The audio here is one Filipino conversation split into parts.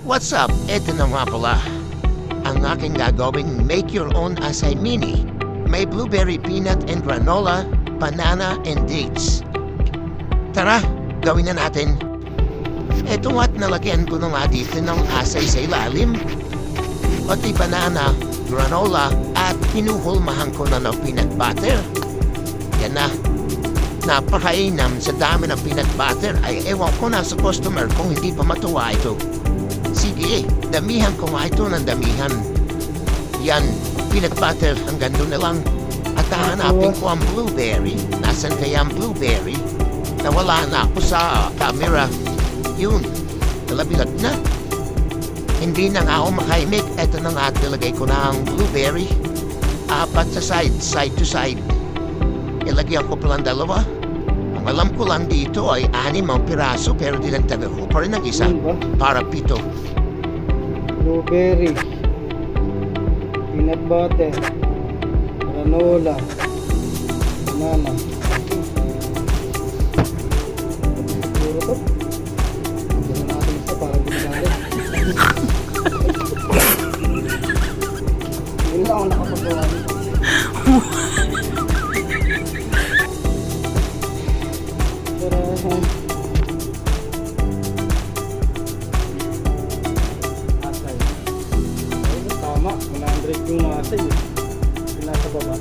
What's up? Ito na nga pala. Ang aking gagawing make your own acai mini. May blueberry peanut and granola, banana and dates. Tara, gawin na natin. Ito nga't nalagyan ko na nga dito ng acai sa ilalim. Pati banana, granola at pinuhulmahan ko na ng peanut butter. Yan na. Napakainam sa dami ng peanut butter ay ewan ko na sa customer kung hindi pa matuwa ito. Sige, damihan ko nga ito ng damihan. Yan, peanut butter hanggang doon na lang. At hahanapin ko ang blueberry. Nasaan kaya ang blueberry? Nawala na ako sa camera. Yun, nalabilat na. Hindi na nga ako makaimik. Eto na nga, nilagay ko na ang blueberry. Apat sa side to side. Ilagyan ko palang dalawa. Ang alam ko lang dito ay 6 ang piraso pero dinagdagan ko pa rin ng isa para 7. Blueberry, peanut butter, granola, banana. Siguro to. Hindi na natin isa para gumagamit. Hindi na ako nakapagawa nito. Asay. Ayun, tama. 100 yung asay. Nasa baba.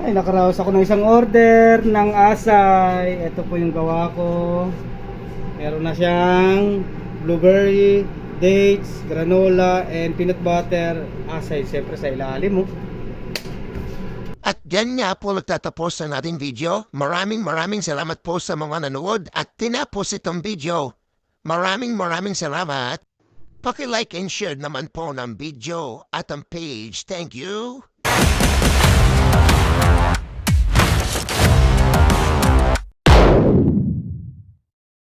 Ay, nakaraos ako ng isang order ng asay. Ito po yung gawa ko. Meron na siyang blueberry, dates, granola, and peanut butter. Asay, siyempre sa ilalim mo. At dyan nga po nagtatapos ang ating video. Maraming salamat po sa mga nanood at tinapos itong video. Maraming salamat. Paki-like and share naman po ng video at ang page. Thank you.